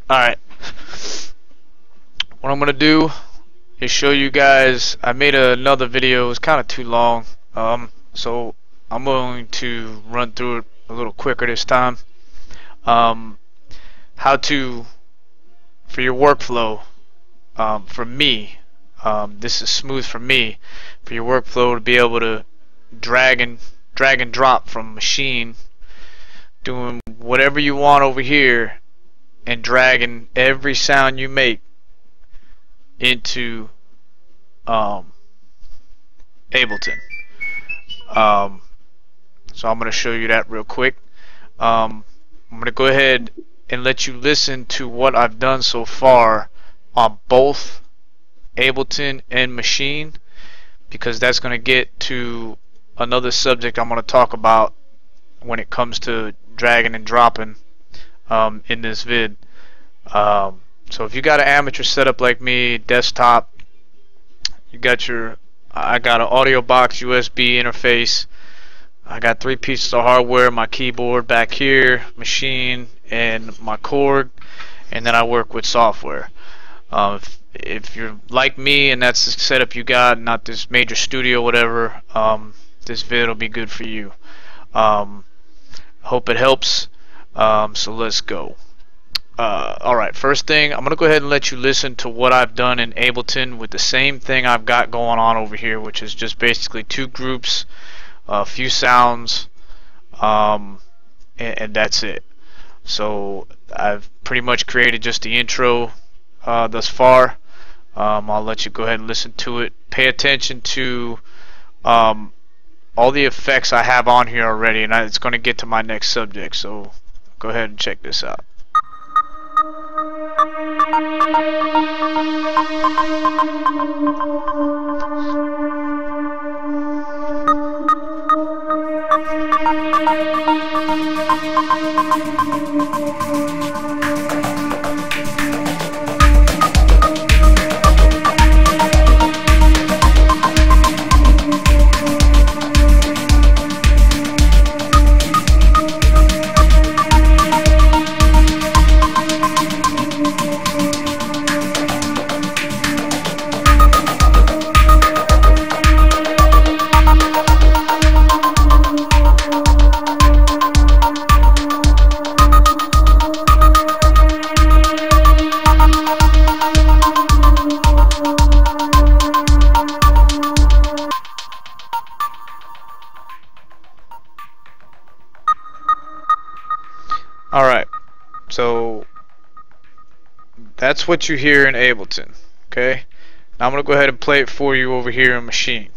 Alright, what I'm going to do is show you guys. I made another video. It was kind of too long, so I'm going to run through it a little quicker this time. How to, for your workflow, for me, this is smooth for me, for your workflow to be able to drag and drop from Maschine, doing whatever you want over here, and dragging every sound you make into Ableton. So I'm going to show you that real quick. I'm going to go ahead and let you listen to what I've done so far on both Ableton and Maschine, because that's going to get to another subject I'm going to talk about when it comes to dragging and dropping in this vid. So if you got an amateur setup like me, desktop, you got I got an audio box USB interface, I got 3 pieces of hardware, my keyboard back here, Maschine, and my cord, and then I work with software. If you're like me and that's the setup you got, not this major studio whatever, this vid will be good for you. Hope it helps. So let's go. Alright, first thing, I'm going to go ahead and let you listen to what I've done in Ableton with the same thing I've got going on over here, which is just basically 2 groups, a few sounds, and that's it. So I've pretty much created just the intro thus far. I'll let you go ahead and listen to it. Pay attention to all the effects I have on here already, and it's going to get to my next subject, so go ahead and check this out. Alright, so that's what you hear in Ableton, okay? Now I'm going to go ahead and play it for you over here in Maschine,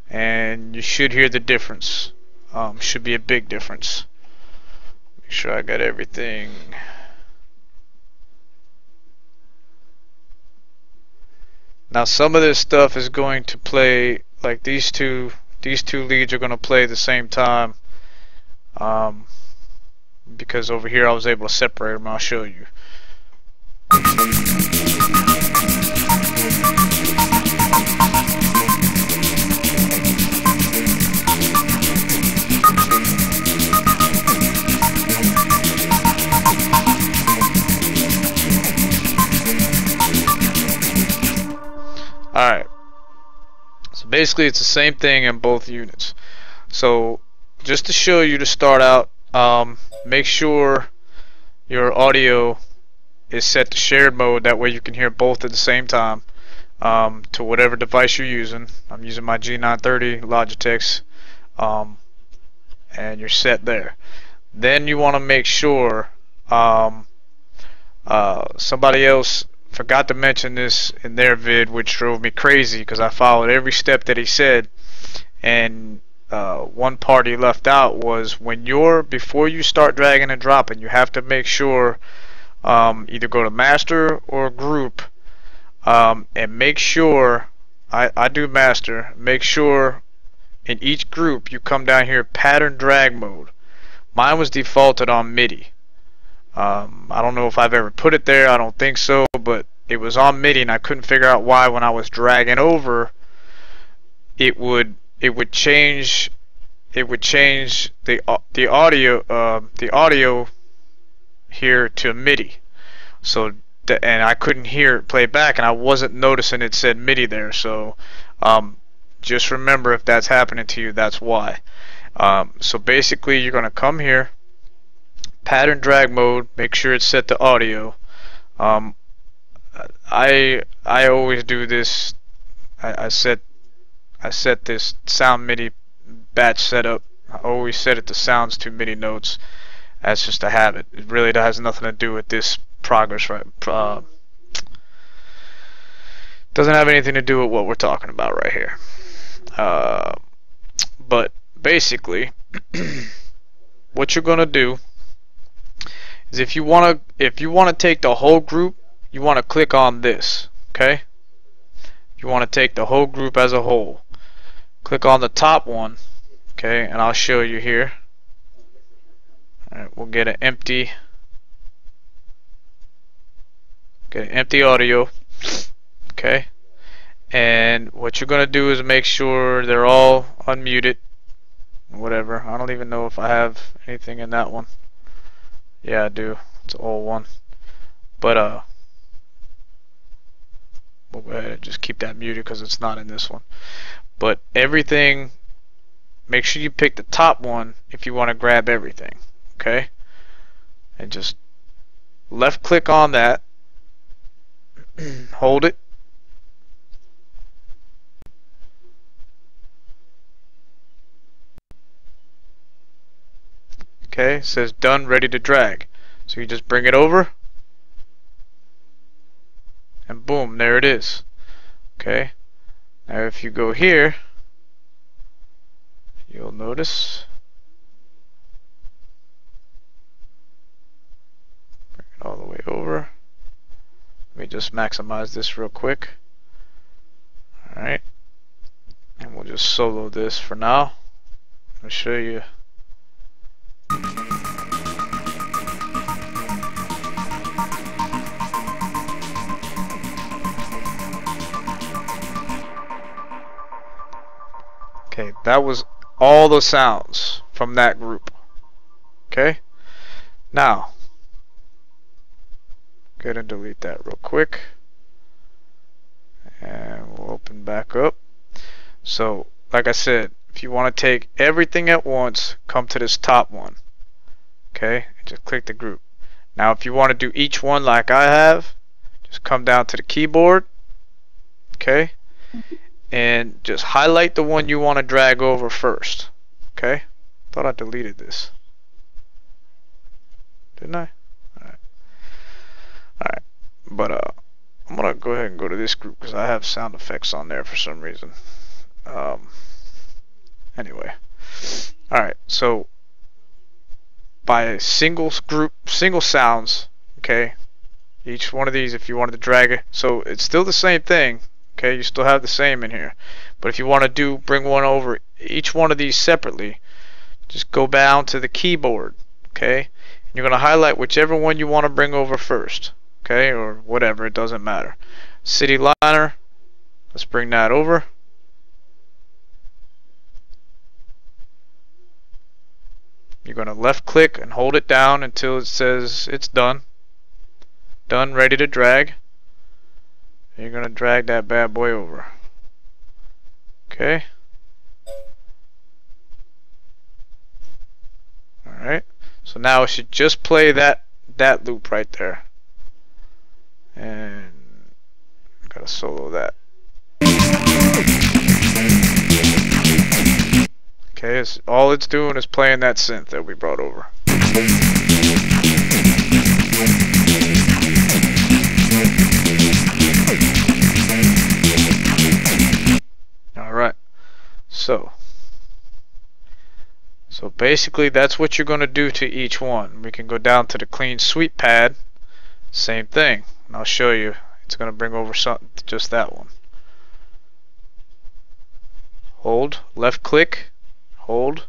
and you should hear the difference. Should be a big difference. Make sure I got everything. Now some of this stuff is going to play, like these two leads are going to play at the same time. Because over here I was able to separate them. I'll show you. Alright, so basically it's the same thing in both units. So just to show you to start out, make sure your audio is set to shared mode, that way you can hear both at the same time, to whatever device you're using. I'm using my G930 Logitech's, and you're set there. Then you want to make sure, somebody else forgot to mention this in their vid, which drove me crazy because I followed every step that he said, and one part he left out was before you start dragging and dropping, you have to make sure, either go to master or group, and make sure, I do master, make sure in each group you come down here pattern drag mode. Mine was defaulted on MIDI. I don't know if I've ever put it there, I don't think so, but it was on MIDI and I couldn't figure out why when I was dragging over it would change the audio here to MIDI. So and I couldn't hear it play back, and I wasn't noticing it said MIDI there. So just remember, if that's happening to you, that's why. So basically, you're gonna come here, pattern drag mode, make sure it's set to audio. I always do this. I set this sound MIDI batch setup. I always set it to sounds to MIDI notes. That's just a habit. It really has nothing to do with this progress, right? Doesn't have anything to do with what we're talking about right here. But basically, what you're gonna do is if you wanna take the whole group, you wanna click on this. Okay? You wanna take the whole group as a whole. Click on the top one. Okay, and I'll show you here. Alright, we'll get an empty audio. Okay, and what you're gonna do is make sure they're all unmuted. Whatever. I don't even know if I have anything in that one. Yeah, I do. It's an old one. But we'll go ahead and just keep that muted because it's not in this one. But everything, make sure you pick the top one if you want to grab everything. Okay, and just left click on that, hold it, okay, it says done, ready to drag. So you just bring it over and boom, there it is. Okay, now if you go here, you'll notice, bring it all the way over. Let me just maximize this real quick. Alright, and we'll just solo this for now. I'll show you. Okay, that was all the sounds from that group. Okay, now go ahead and delete that real quick, and we'll open back up. So like I said, if you want to take everything at once, come to this top one. Okay, and just click the group. Now if you want to do each one like I have, just come down to the keyboard. Okay, and just highlight the one you want to drag over first. Okay, thought I deleted this, didn't I? Alright, but I'm gonna go ahead and go to this group because I have sound effects on there for some reason. Anyway, alright, so by single group, single sounds, okay, each one of these, if you wanted to drag it, so it's still the same thing. Okay, you still have the same in here, but if you want to bring one over each one of these separately, just go down to the keyboard. Okay, and you're going to highlight whichever one you want to bring over first. Okay, or whatever, it doesn't matter. City liner, let's bring that over. You're going to left click and hold it down until it says it's done. Done, ready to drag. You're going to drag that bad boy over. Okay. Alright. So now it should just play that loop right there. And gotta solo that. Okay, all it's doing is playing that synth that we brought over. Alright, so basically that's what you're going to do to each one. We can go down to the clean sweep pad, same thing, and I'll show you. It's going to bring over something, just that one. Hold, left click, hold.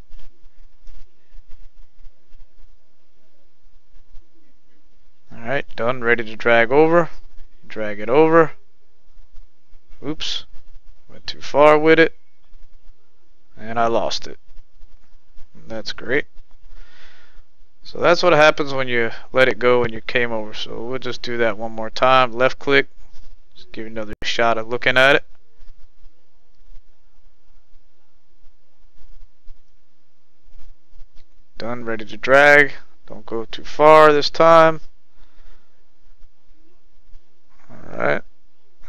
Alright, done, ready to drag over. Drag it over. Oops. Went too far with it, and I lost it. That's great. So that's what happens when you let it go and you came over. So we'll just do that one more time. Left click, just give you another shot of looking at it. Done, ready to drag. Don't go too far this time. Alright.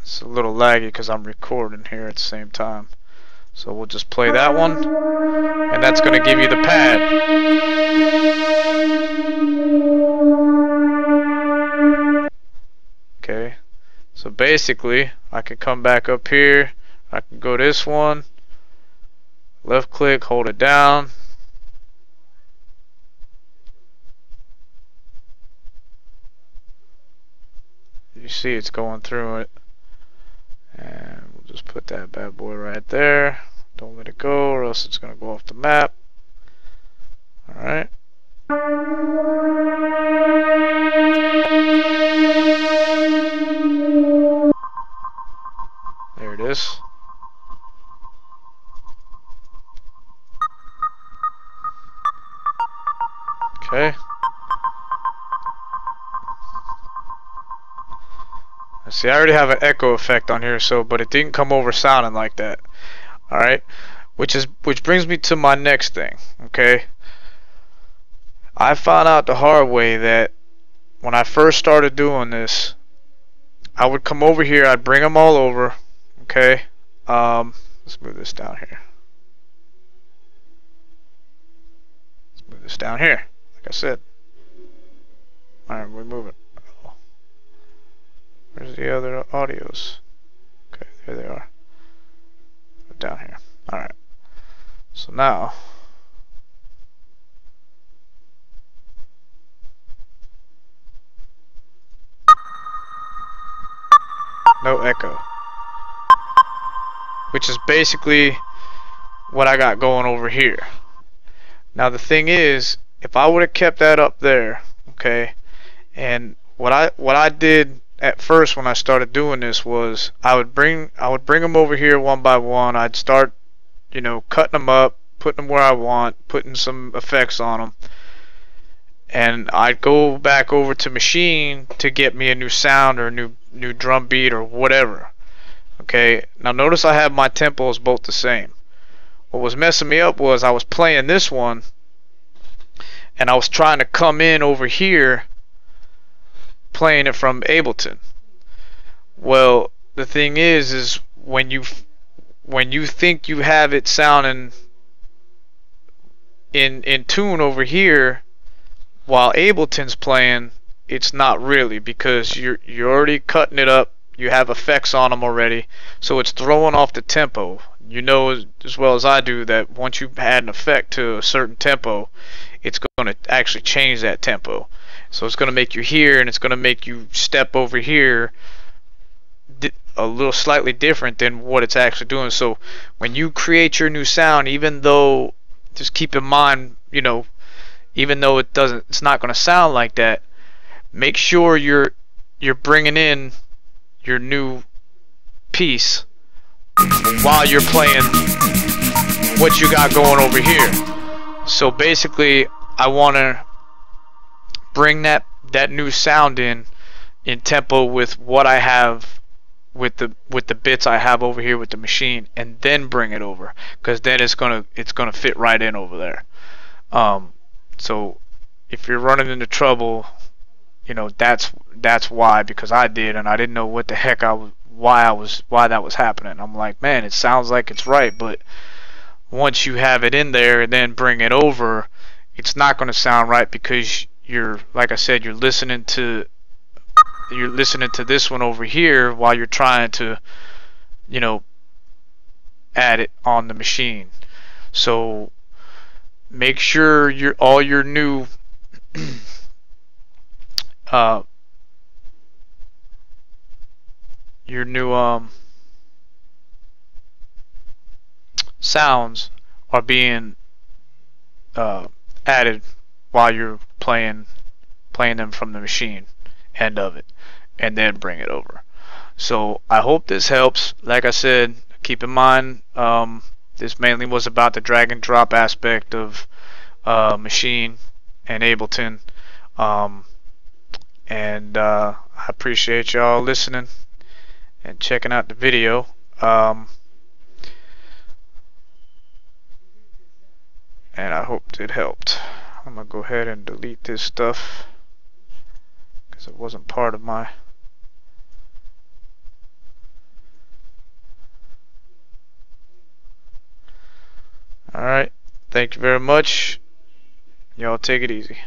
It's a little laggy because I'm recording here at the same time. So we'll just play that one. And that's going to give you the pad. Okay. So basically, I can come back up here. I can go this one. Left click, hold it down. You see it's going through it. And we'll just put that bad boy right there. Don't let it go or else it's going to go off the map. Alright. There it is. Okay. See, I already have an echo effect on here, but it didn't come over sounding like that. Alright? Which brings me to my next thing, okay? I found out the hard way that when I first started doing this, I would come over here, I'd bring them all over, okay? Let's move this down here. Let's move this down here, like I said. Alright, we move it. Where's the other audios? Okay, there they are. Down here. Alright. So now, no echo. Which is basically what I got going over here. Now the thing is, if I would have kept that up there, okay, and what I did at first when I started doing this was I would bring them over here one by one. I'd start, you know, cutting them up, putting them where I want, putting some effects on them, and I'd go back over to Maschine to get me a new sound or a new drum beat or whatever. Okay, now notice I have my tempos both the same. What was messing me up was I was playing this one and I was trying to come in over here playing it from Ableton. Well, the thing is when you think you have it sounding in tune over here while Ableton's playing, it's not really, because you're already cutting it up. You have effects on them already, so it's throwing off the tempo. You know as well as I do that once you add an effect to a certain tempo, it's going to actually change that tempo. So it's going to make you hear, and it's going to make you step over here a little slightly different than what it's actually doing. So when you create your new sound, even though, just keep in mind, you know, even though it's not going to sound like that, make sure you're bringing in your new piece while you're playing what you got going over here. So basically, I want to bring that new sound in tempo with what I have with the bits I have over here with the Maschine, and then bring it over, because then it's gonna fit right in over there. So if you're running into trouble, you know, that's why, because I did, and I didn't know what the heck why that was happening. I'm like, man, it sounds like it's right, but once you have it in there and then bring it over, it's not going to sound right, because you're, like I said, you're listening to this one over here while you're trying to, you know, add it on the Maschine. So make sure all your new sounds are being added while you're playing them from the Maschine end of it, and then bring it over. So I hope this helps. Like I said, keep in mind, this mainly was about the drag and drop aspect of Maschine, and Ableton. Um, and I appreciate y'all listening and checking out the video. And I hope it helped. I'm gonna go ahead and delete this stuff because it wasn't part of my Alright, thank you very much. Y'all take it easy.